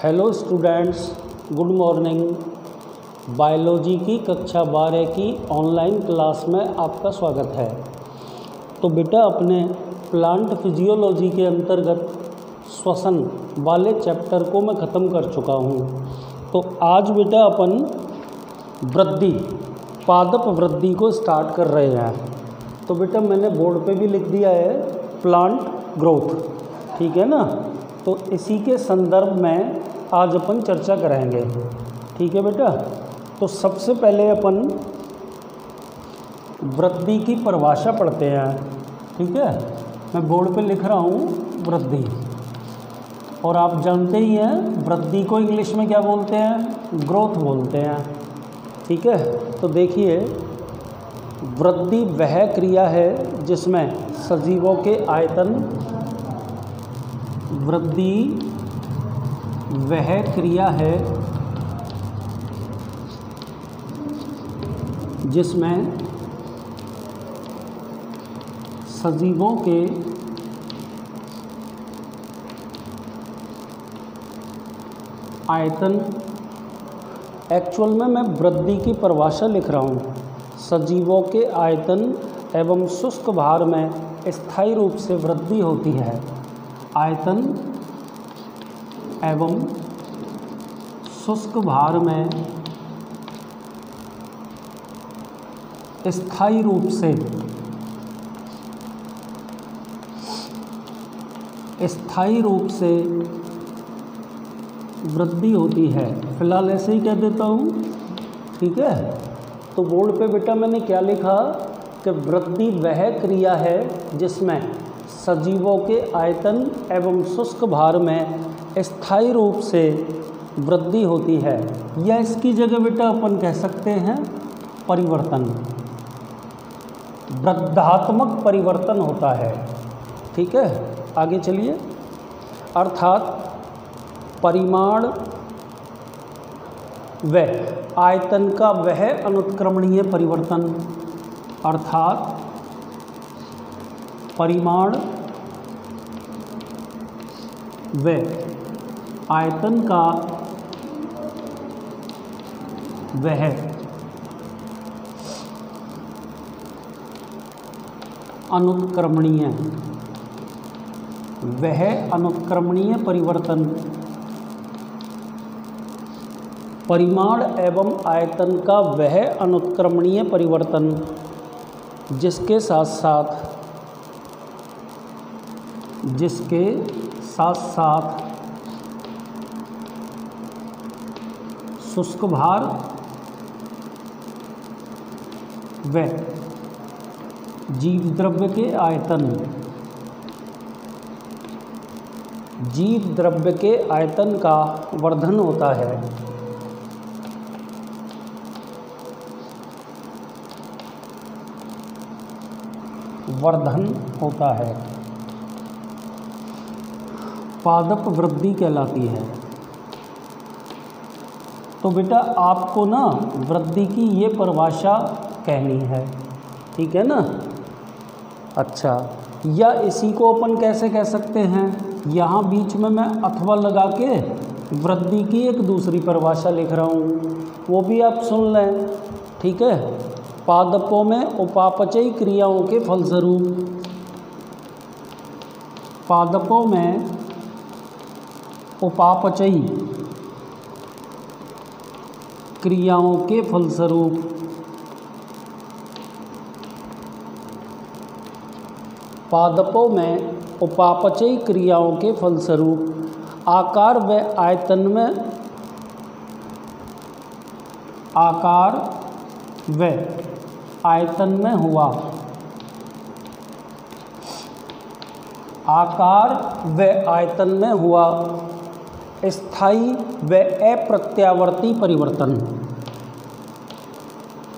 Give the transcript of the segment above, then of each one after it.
Hello students, good morning. Biology की कक्षा 12 की ऑनलाइन क्लास में आपका स्वागत है। तो बेटा, अपने प्लांट फिजियोलॉजी के अंतर्गत श्वसन वाले चैप्टर को मैं ख़त्म कर चुका हूँ। तो आज बेटा अपन वृद्धि, पादप वृद्धि को स्टार्ट कर रहे हैं। तो बेटा मैंने बोर्ड पे भी लिख दिया है प्लांट ग्रोथ, ठीक है ना। तो इसी के संदर्भ में आज अपन चर्चा करेंगे, ठीक है बेटा। तो सबसे पहले अपन वृद्धि की परिभाषा पढ़ते हैं, ठीक है। मैं बोर्ड पे लिख रहा हूँ वृद्धि, और आप जानते ही हैं वृद्धि को इंग्लिश में क्या बोलते हैं, ग्रोथ बोलते हैं, ठीक है। तो देखिए, वृद्धि वह क्रिया है जिसमें सजीवों के आयतन, वृद्धि वह क्रिया है जिसमें सजीवों के आयतन, एक्चुअल में मैं वृद्धि की परिभाषा लिख रहा हूँ, सजीवों के आयतन एवं शुष्क भार में स्थायी रूप से वृद्धि होती है। आयतन एवं शुष्क भार में स्थायी रूप से वृद्धि होती है। फिलहाल ऐसे ही कह देता हूँ, ठीक है। तो बोर्ड पे बेटा मैंने क्या लिखा कि वृद्धि वह क्रिया है जिसमें सजीवों के आयतन एवं शुष्क भार में स्थायी रूप से वृद्धि होती है, या इसकी जगह बेटा अपन कह सकते हैं परिवर्तन, वृद्धात्मक परिवर्तन होता है, ठीक है। आगे चलिए। अर्थात परिमाण व आयतन का वह अनुत्क्रमणीय परिवर्तन, अर्थात परिमाण व आयतन का वह अनुत्क्रमणीय परिवर्तन, परिमाण एवं आयतन का वह अनुत्क्रमणीय परिवर्तन जिसके साथ साथ शुष्क भार व जीव द्रव्य के आयतन का वर्धन होता है। पादप वृद्धि कहलाती है। तो बेटा आपको ना वृद्धि की ये परिभाषा कहनी है, ठीक है ना। अच्छा, या इसी को अपन कैसे कह सकते हैं, यहाँ बीच में मैं अथवा लगा के वृद्धि की एक दूसरी परिभाषा लिख रहा हूँ, वो भी आप सुन लें, ठीक है। पादपों में उपापचयी क्रियाओं के फलस्वरूप, पादपों में उपापचयी क्रियाओं के फलस्वरूप पादपों में उपापचयी क्रियाओं के फलस्वरूप आकार व आयतन में हुआ स्थायी व अप्रत्यावर्ती परिवर्तन,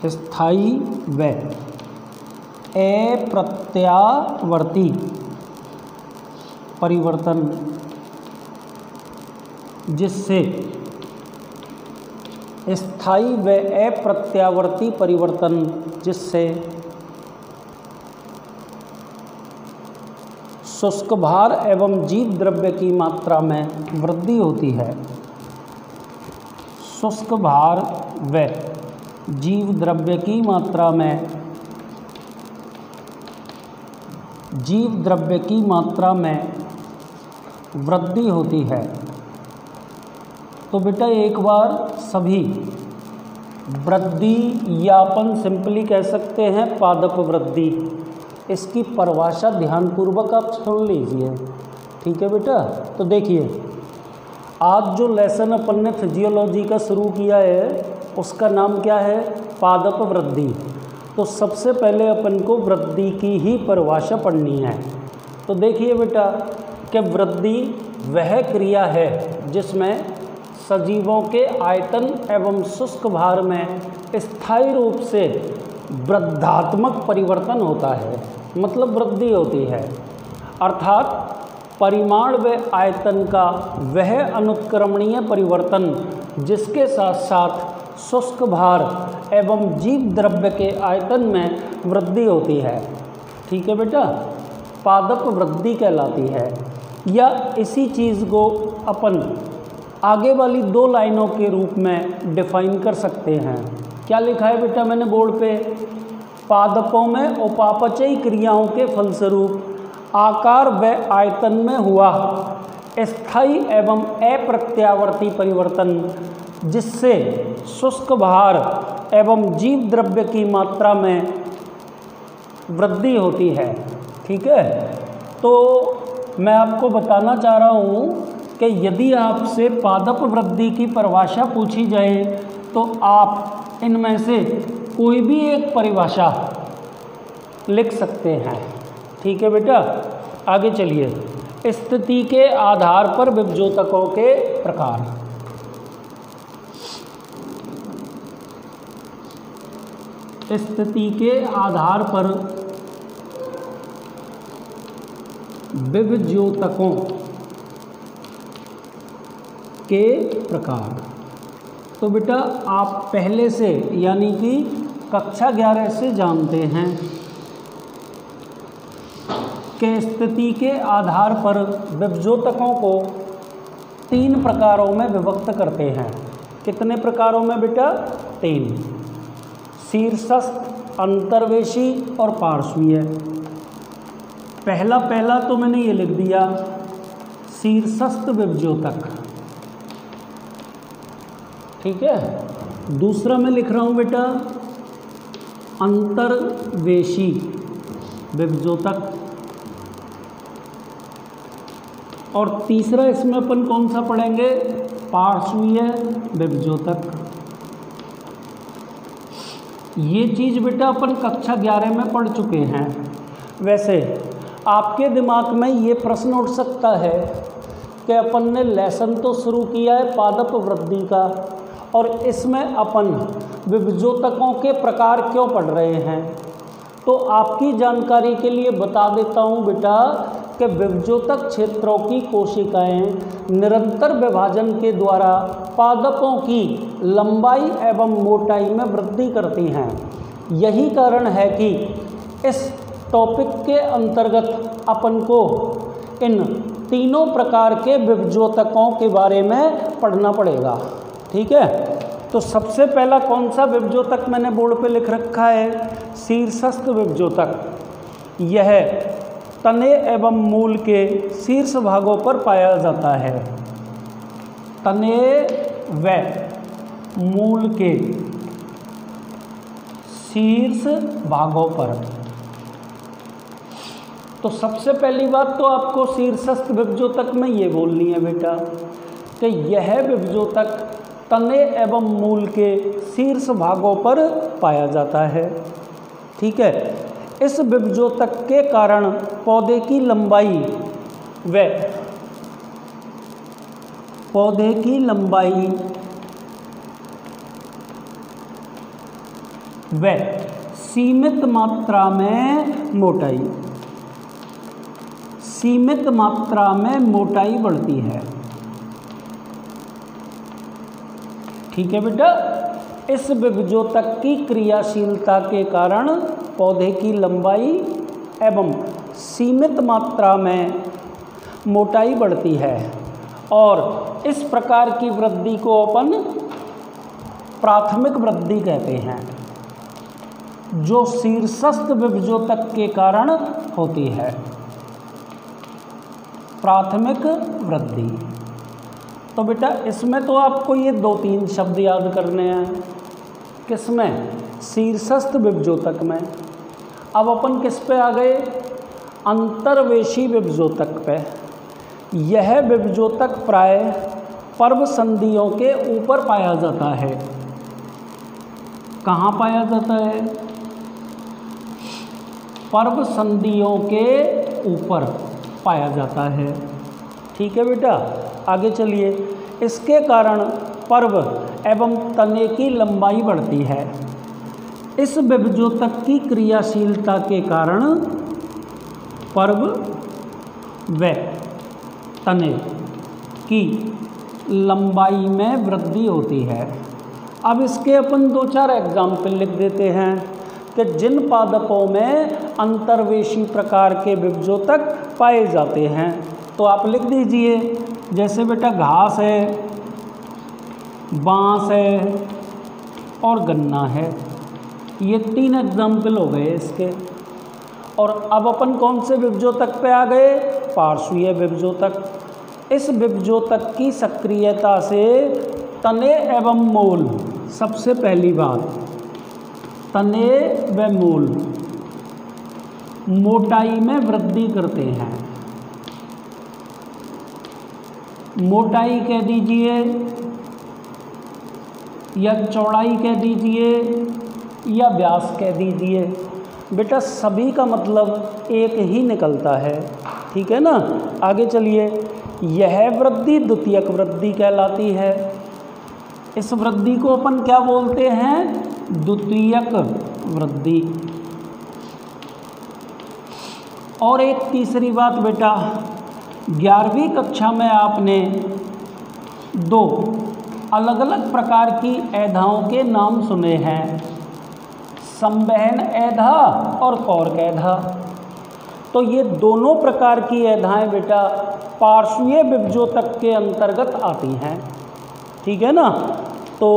स्थायी व अप्रत्यावर्ती परिवर्तन जिससे स्थायी व अप्रत्यावर्ती परिवर्तन जिससे शुष्क भार एवं जीव द्रव्य की मात्रा में वृद्धि होती है। शुष्क भार व जीव द्रव्य की मात्रा में वृद्धि होती है। तो बेटा एक बार सभी वृद्धि या अपन सिंपली कह सकते हैं पादप वृद्धि, इसकी परिभाषा ध्यानपूर्वक आप सुन लीजिए। ठीक है बेटा, तो देखिए आज जो लेसन अपन ने फिजियोलॉजी का शुरू किया है उसका नाम क्या है, पादप वृद्धि। तो सबसे पहले अपन को वृद्धि की ही परिभाषा पढ़नी है। तो देखिए बेटा कि वृद्धि वह क्रिया है जिसमें सजीवों के आयतन एवं शुष्क भार में स्थायी रूप से वृद्धात्मक परिवर्तन होता है, मतलब वृद्धि होती है। अर्थात परिमाण व आयतन का वह अनुत्क्रमणीय परिवर्तन जिसके साथ साथ शुष्क भार एवं जीव द्रव्य के आयतन में वृद्धि होती है। ठीक है बेटा, पादप वृद्धि कहलाती है। या इसी चीज़ को अपन आगे वाली 2 लाइनों के रूप में डिफाइन कर सकते हैं। क्या लिखा है बेटा मैंने बोर्ड पे, पादपों में उपापचयी क्रियाओं के फलस्वरूप आकार व आयतन में हुआ स्थायी एवं अप्रत्यावर्ती परिवर्तन जिससे शुष्क भार एवं जीव द्रव्य की मात्रा में वृद्धि होती है। ठीक है, तो मैं आपको बताना चाह रहा हूँ कि यदि आपसे पादप वृद्धि की परिभाषा पूछी जाए तो आप इनमें से कोई भी एक परिभाषा लिख सकते हैं। ठीक है बेटा, आगे चलिए। स्थिति के आधार पर विभजोतकों के प्रकार। स्थिति के आधार पर विभजोतकों के प्रकार। तो बेटा आप पहले से यानी कि कक्षा 11 से जानते हैं कि स्थिति के आधार पर विभजोतकों को 3 प्रकारों में विभक्त करते हैं। कितने प्रकारों में बेटा? 3। शीर्षस्थ, अंतर्वेशी और पार्श्वीय। पहला तो मैंने ये लिख दिया शीर्षस्थ विभजोतक। ठीक है, दूसरा मैं लिख रहा हूँ बेटा अंतर्वेशी विभजोतक, और तीसरा इसमें अपन कौन सा पढ़ेंगे? पार्श्वीय विभजोतक। ये चीज़ बेटा अपन कक्षा 11 में पढ़ चुके हैं। वैसे आपके दिमाग में ये प्रश्न उठ सकता है कि अपन ने लेसन तो शुरू किया है पादप वृद्धि का, और इसमें अपन विभजोतकों के प्रकार क्यों पढ़ रहे हैं? तो आपकी जानकारी के लिए बता देता हूँ बेटा कि विभजोतक क्षेत्रों की कोशिकाएं निरंतर विभाजन के द्वारा पादपों की लंबाई एवं मोटाई में वृद्धि करती हैं। यही कारण है कि इस टॉपिक के अंतर्गत अपन को इन तीनों प्रकार के विभजोतकों के बारे में पढ़ना पड़ेगा। ठीक है, तो सबसे पहला कौन सा विभजोतक मैंने बोर्ड पे लिख रखा है? शीर्षस्थ विभजोतक। यह तने एवं मूल के शीर्ष भागों पर पाया जाता है। तने व मूल के शीर्ष भागों पर। तो सबसे पहली बात तो आपको शीर्षस्थ विभजोतक में ये बोलनी है बेटा कि यह विभजोतक तने एवं मूल के शीर्ष भागों पर पाया जाता है। ठीक है, इस विभजोतक के कारण पौधे की लंबाई व सीमित मात्रा में मोटाई बढ़ती है। ठीक है बेटा, इस विभजोतक की क्रियाशीलता के कारण पौधे की लंबाई एवं सीमित मात्रा में मोटाई बढ़ती है, और इस प्रकार की वृद्धि को अपन प्राथमिक वृद्धि कहते हैं, जो शीर्षस्थ विभजोतक के कारण होती है। प्राथमिक वृद्धि। तो बेटा इसमें तो आपको ये 2-3 शब्द याद करने हैं। किसमें? शीर्षस्थ विभजोतक में। अब अपन किस पे आ गए? अंतर्वेशी विभजोतक पे। यह विभजोतक प्राय पर्व संधियों के ऊपर पाया जाता है। कहाँ पाया जाता है? पर्व संधियों के ऊपर पाया जाता है। ठीक है बेटा, आगे चलिए। इसके कारण पर्व एवं तने की लंबाई बढ़ती है। इस विभजोतक की क्रियाशीलता के कारण पर्व व तने की लंबाई में वृद्धि होती है। अब इसके अपन 2-4 एग्जाम्पल लिख देते हैं कि जिन पादपों में अंतर्वेशी प्रकार के विभजोतक पाए जाते हैं, तो आप लिख दीजिए। जैसे बेटा घास है, बांस है और गन्ना है। ये 3 एग्जाम्पल हो गए इसके। और अब अपन कौन से विभजोतक पे आ गए? पार्श्वीय विभजोतक। इस विभजोतक की सक्रियता से तने एवं मूल, सबसे पहली बात, तने व मूल मोटाई में वृद्धि करते हैं। मोटाई कह दीजिए या चौड़ाई कह दीजिए या व्यास कह दीजिए, बेटा सभी का मतलब एक ही निकलता है। ठीक है ना। आगे चलिए। यह वृद्धि द्वितीयक वृद्धि कहलाती है। इस वृद्धि को अपन क्या बोलते हैं? द्वितीयक वृद्धि। और एक तीसरी बात बेटा, 11वीं कक्षा में आपने 2 अलग अलग प्रकार की ऐधाओं के नाम सुने हैं, संवहन ऐधा और कौरक ऐधा। तो ये दोनों प्रकार की ऐधाएं बेटा पार्श्वीय विभजोतक के अंतर्गत आती हैं। ठीक है ना। तो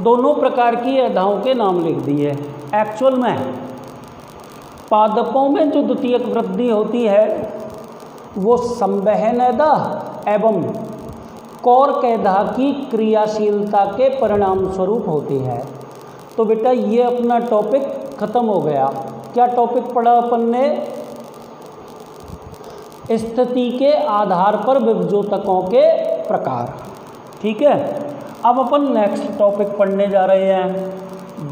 दोनों प्रकार की ऐधाओं के नाम लिख दिए। एक्चुअल में पादपों में जो द्वितीयक वृद्धि होती है वो संवहन ऐधा एवं कौरक ऐधा की क्रियाशीलता के परिणाम स्वरूप होती है। तो बेटा ये अपना टॉपिक खत्म हो गया। क्या टॉपिक पढ़ा अपन ने? स्थिति के आधार पर विभजोतकों के प्रकार। ठीक है। अब अपन नेक्स्ट टॉपिक पढ़ने जा रहे हैं,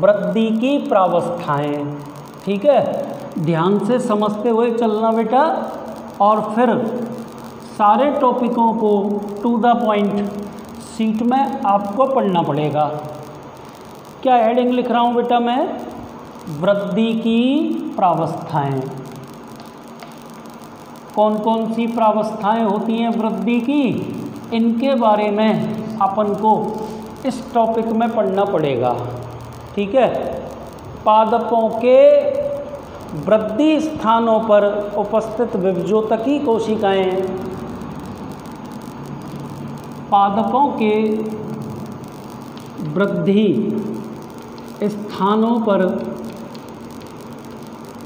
वृद्धि की प्रावस्थाएं। ठीक है, ध्यान से समझते हुए चलना बेटा, और फिर सारे टॉपिकों को टू द पॉइंट सीट में आपको पढ़ना पड़ेगा। क्या हेडिंग लिख रहा हूँ बेटा मैं? वृद्धि की प्रावस्थाएं। कौन कौन सी प्रावस्थाएं होती हैं वृद्धि की, इनके बारे में अपन को इस टॉपिक में पढ़ना पड़ेगा। ठीक है। पादपों के वृद्धि स्थानों पर उपस्थित विभजोतकी कोशिकाएं, पादपों के वृद्धि स्थानों पर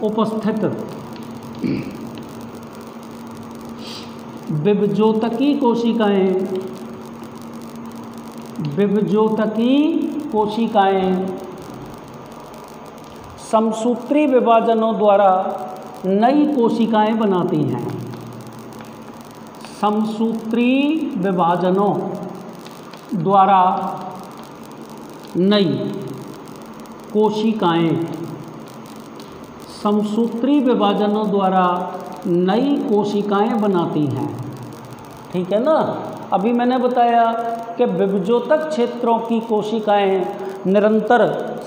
उपस्थित विभजोतकी कोशिकाएं समसूत्री विभाजनों द्वारा नई कोशिकाएं बनाती हैं। समसूत्री विभाजनों द्वारा नई कोशिकाएं, समसूत्री विभाजनों द्वारा नई कोशिकाएं बनाती हैं। ठीक है ना। अभी मैंने बताया कि विभजोतक क्षेत्रों की कोशिकाएं निरंतर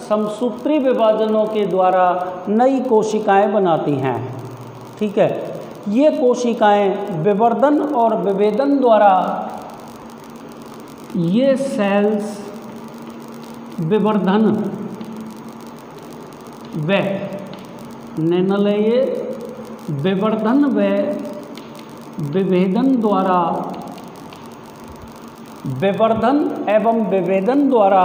समसूत्री विभाजनों के द्वारा नई कोशिकाएं बनाती हैं। ठीक है। ये कोशिकाएं विवर्धन और विभेदन द्वारा, ये सेल्स विवर्धन व विवर्धन व विभेदन द्वारा, विवर्धन एवं विभेदन द्वारा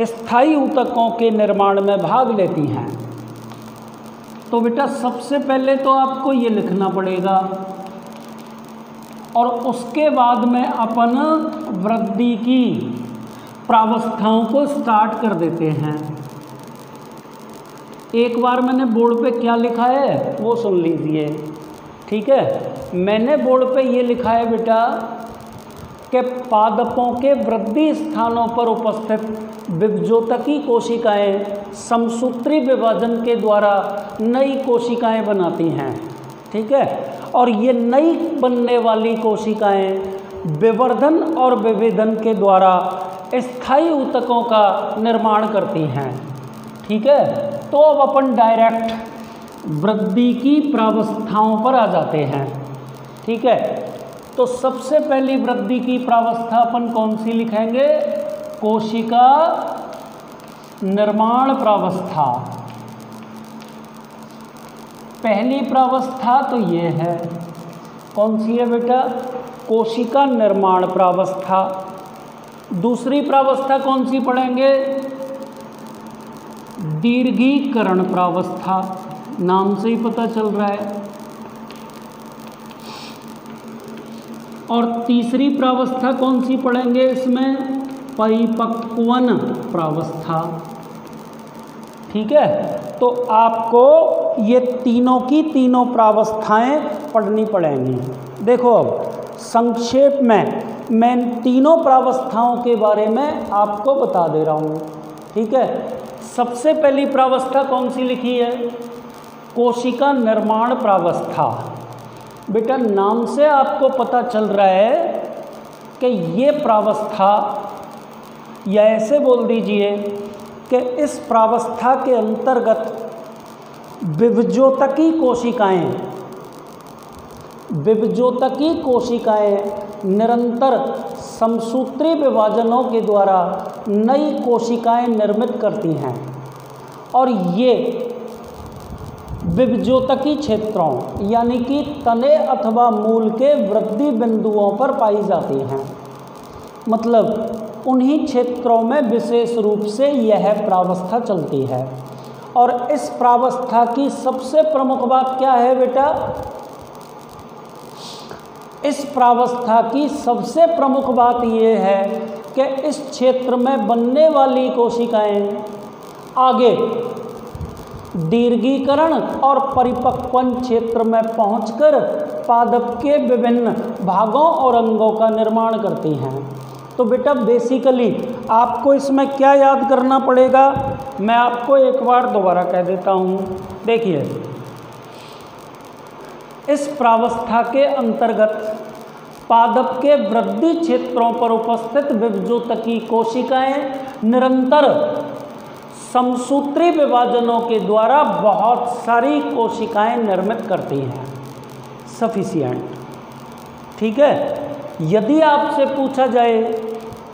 स्थायी ऊतकों के निर्माण में भाग लेती हैं। तो बेटा सबसे पहले तो आपको ये लिखना पड़ेगा और उसके बाद में अपन वृद्धि की प्रावस्थाओं को स्टार्ट कर देते हैं। एक बार मैंने बोर्ड पे क्या लिखा है वो सुन लीजिए, ठीक है। मैंने बोर्ड पे ये लिखा है बेटा कि पादपों के वृद्धि स्थानों पर उपस्थित विभजोतकी कोशिकाएं समसूत्री विभाजन के द्वारा नई कोशिकाएं बनाती हैं, ठीक है। और ये नई बनने वाली कोशिकाएं विवर्धन और विभेदन के द्वारा स्थायी ऊतकों का निर्माण करती हैं, ठीक है। तो अब अपन डायरेक्ट वृद्धि की प्रावस्थाओं पर आ जाते हैं, ठीक है। तो सबसे पहली वृद्धि की प्रावस्था अपन कौन सी लिखेंगे? कोशिका निर्माण प्रावस्था। पहली प्रावस्था तो ये है, कौन सी है बेटा? कोशिका निर्माण प्रावस्था। दूसरी प्रावस्था कौन सी पढ़ेंगे? दीर्घीकरण प्रावस्था, नाम से ही पता चल रहा है। और तीसरी प्रावस्था कौन सी पढ़ेंगे इसमें? परिपक्वन प्रावस्था, ठीक है। तो आपको ये तीनों की तीनों प्रावस्थाएं पढ़नी पड़ेंगी। देखो अब संक्षेप में मैं तीनों प्रावस्थाओं के बारे में आपको बता दे रहा हूँ, ठीक है। सबसे पहली प्रावस्था कौन सी लिखी है? कोशिका निर्माण प्रावस्था। बेटा नाम से आपको पता चल रहा है कि ये प्रावस्था, या ऐसे बोल दीजिए कि इस प्रावस्था के अंतर्गत विभजोतकी कोशिकाएं निरंतर समसूत्री विभाजनों के द्वारा नई कोशिकाएं निर्मित करती हैं। और ये विभजोतकी क्षेत्रों यानी कि तने अथवा मूल के वृद्धि बिंदुओं पर पाई जाती हैं। मतलब उन्हीं क्षेत्रों में विशेष रूप से यह प्रावस्था चलती है। और इस प्रावस्था की सबसे प्रमुख बात क्या है बेटा? इस प्रावस्था की सबसे प्रमुख बात यह है कि इस क्षेत्र में बनने वाली कोशिकाएं आगे दीर्घीकरण और परिपक्वन क्षेत्र में पहुंचकर पादप के विभिन्न भागों और अंगों का निर्माण करती हैं। तो बेटा बेसिकली आपको इसमें क्या याद करना पड़ेगा, मैं आपको एक बार दोबारा कह देता हूँ। देखिए, इस प्रावस्था के अंतर्गत पादप के वृद्धि क्षेत्रों पर उपस्थित विभजोतकी कोशिकाएं निरंतर समसूत्री विभाजनों के द्वारा बहुत सारी कोशिकाएं निर्मित करती हैं। सफिशिएंट, ठीक है। यदि आपसे पूछा जाए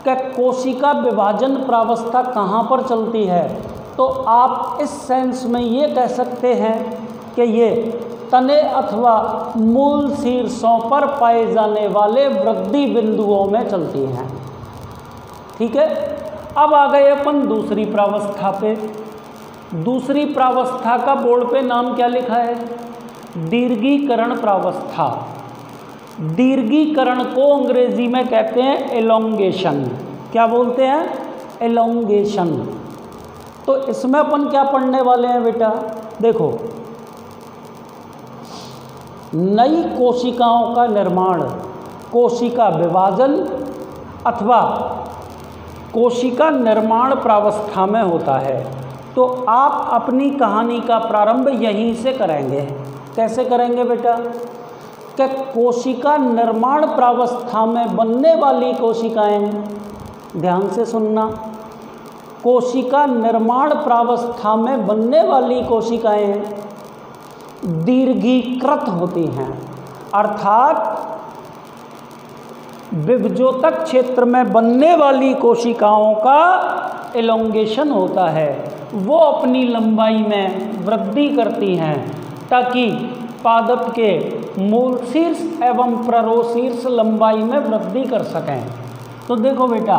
कि कोशिका विभाजन प्रावस्था कहाँ पर चलती है, तो आप इस सेंस में ये कह सकते हैं कि ये तने अथवा मूल शीर्षों पर पाए जाने वाले वृद्धि बिंदुओं में चलती हैं, ठीक है। अब आ गए अपन दूसरी प्रावस्था पे। दूसरी प्रावस्था का बोर्ड पे नाम क्या लिखा है? दीर्घीकरण प्रावस्था। दीर्घीकरण को अंग्रेजी में कहते हैं एलोंगेशन। क्या बोलते हैं? एलोंगेशन। तो इसमें अपन क्या पढ़ने वाले हैं बेटा? देखो, नई कोशिकाओं का निर्माण कोशिका विभाजन अथवा कोशिका निर्माण प्रावस्था में होता है। तो आप अपनी कहानी का प्रारंभ यहीं से करेंगे। कैसे करेंगे बेटा? कि कोशिका निर्माण प्रावस्था में बनने वाली कोशिकाएं, ध्यान से सुनना, कोशिका निर्माण प्रावस्था में बनने वाली कोशिकाएं दीर्घीकृत होती हैं, अर्थात विभजोतक क्षेत्र में बनने वाली कोशिकाओं का एलोंगेशन होता है। वो अपनी लंबाई में वृद्धि करती हैं ताकि पादप के मूल शीर्ष एवं प्ररोशीर्ष लंबाई में वृद्धि कर सकें। तो देखो बेटा,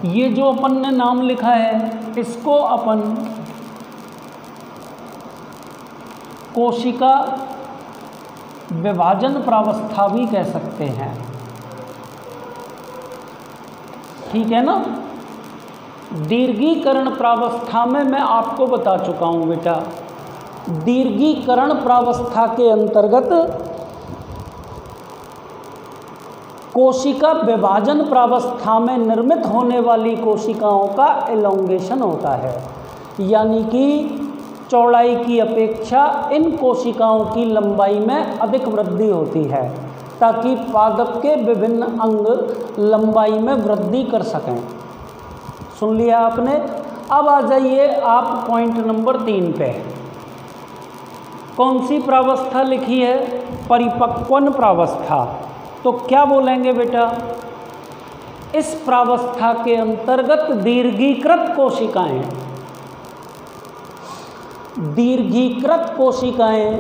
ये जो अपन ने नाम लिखा है इसको अपन कोशिका विभाजन प्रावस्था भी कह सकते हैं, ठीक है ना। दीर्घीकरण प्रावस्था में मैं आपको बता चुका हूँ बेटा, दीर्घीकरण प्रावस्था के अंतर्गत कोशिका विभाजन प्रावस्था में निर्मित होने वाली कोशिकाओं का एलोंगेशन होता है, यानी कि चौड़ाई की अपेक्षा इन कोशिकाओं की लंबाई में अधिक वृद्धि होती है ताकि पादप के विभिन्न अंग लंबाई में वृद्धि कर सकें। सुन लिया आपने। अब आ जाइए आप पॉइंट नंबर 3 पे। कौन सी प्रावस्था लिखी है? परिपक्वन प्रावस्था। तो क्या बोलेंगे बेटा? इस प्रावस्था के अंतर्गत दीर्घीकृत कोशिकाएं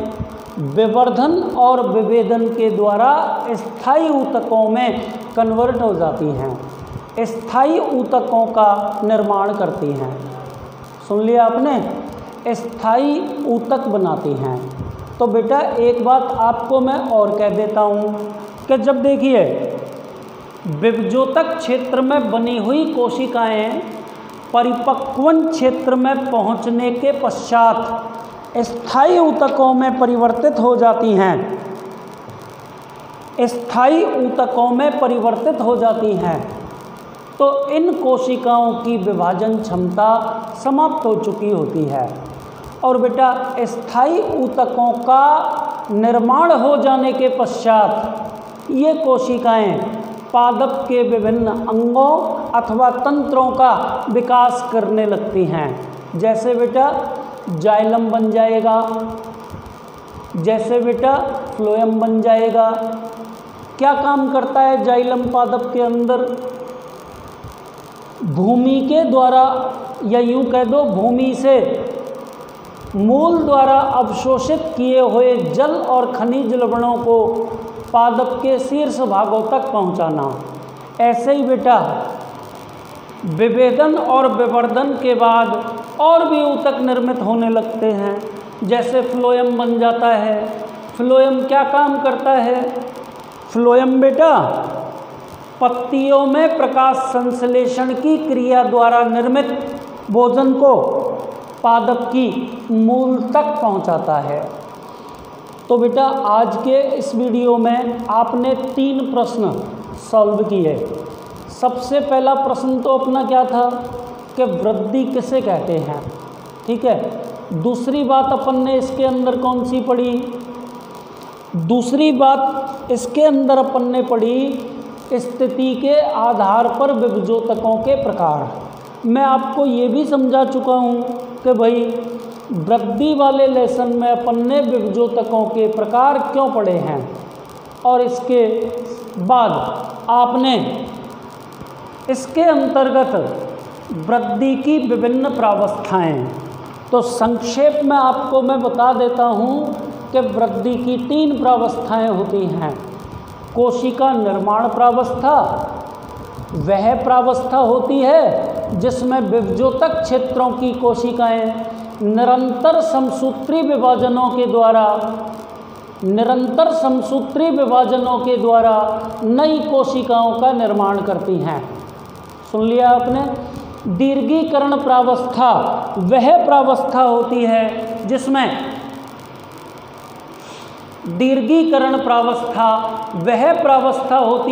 विवर्धन और विभेदन के द्वारा स्थायी ऊतकों में कन्वर्ट हो जाती हैं, स्थायी ऊतकों का निर्माण करती हैं। सुन लिया आपने? स्थायी ऊतक बनाती हैं। तो बेटा एक बात आपको मैं और कह देता हूँ कि जब देखिए विभजोतक क्षेत्र में बनी हुई कोशिकाएं परिपक्वन क्षेत्र में पहुंचने के पश्चात स्थायी ऊतकों में परिवर्तित हो जाती हैं, स्थायी ऊतकों में परिवर्तित हो जाती हैं, तो इन कोशिकाओं की विभाजन क्षमता समाप्त हो चुकी होती है। और बेटा स्थायी ऊतकों का निर्माण हो जाने के पश्चात ये कोशिकाएं पादप के विभिन्न अंगों अथवा तंत्रों का विकास करने लगती हैं। जैसे बेटा जाइलम बन जाएगा, जैसे बेटा फ्लोएम बन जाएगा। क्या काम करता है जाइलम पादप के अंदर? भूमि के द्वारा या यूं कह दो भूमि से मूल द्वारा अवशोषित किए हुए जल और खनिज लवणों को पादप के शीर्ष भागों तक पहुंचाना। ऐसे ही बेटा विभेदन और विवर्धन के बाद और भी ऊतक निर्मित होने लगते हैं, जैसे फ्लोएम बन जाता है। फ्लोएम क्या काम करता है? फ्लोएम बेटा पत्तियों में प्रकाश संश्लेषण की क्रिया द्वारा निर्मित भोजन को पादप की मूल तक पहुंचाता है। तो बेटा आज के इस वीडियो में आपने 3 प्रश्न सॉल्व किए। सबसे पहला प्रश्न तो अपना क्या था कि वृद्धि किसे कहते हैं, ठीक है। दूसरी बात अपन ने इसके अंदर कौन सी पढ़ी? दूसरी बात इसके अंदर अपन ने पढ़ी स्थिति के आधार पर विभजोतकों के प्रकार। मैं आपको ये भी समझा चुका हूँ कि भाई वृद्धि वाले लेसन में अपन ने विभजोतकों के प्रकार क्यों पढ़े हैं, और इसके बाद आपने इसके अंतर्गत वृद्धि की विभिन्न प्रावस्थाएं। तो संक्षेप में आपको मैं बता देता हूँ कि वृद्धि की 3 प्रावस्थाएं होती हैं। कोशिका निर्माण प्रावस्था वह प्रावस्था होती है जिसमें विभजोतक क्षेत्रों की कोशिकाएं निरंतर समसूत्री विभाजनों के द्वारा नई कोशिकाओं का निर्माण करती हैं। सुन लिया आपने? दीर्घीकरण प्रावस्था वह प्रावस्था होती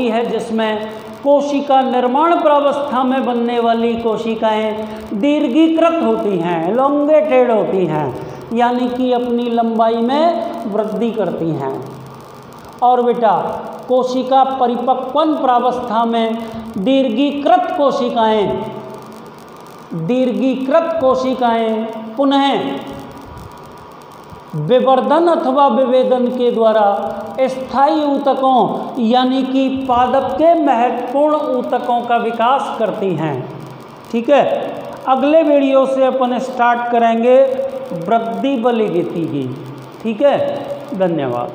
है जिसमें कोशिका निर्माण प्रावस्था में बनने वाली कोशिकाएं दीर्घीकृत होती हैं, एलोंगेटेड होती हैं, यानी कि अपनी लंबाई में वृद्धि करती हैं। और बेटा कोशिका परिपक्वन प्रावस्था में दीर्घीकृत कोशिकाएं पुनः विवर्धन अथवा विभेदन के द्वारा स्थायी ऊतकों यानी कि पादप के महत्वपूर्ण ऊतकों का विकास करती हैं। ठीक है, अगले वीडियो से अपन स्टार्ट करेंगे वृद्धि बलिगिति की। ठीक है, धन्यवाद।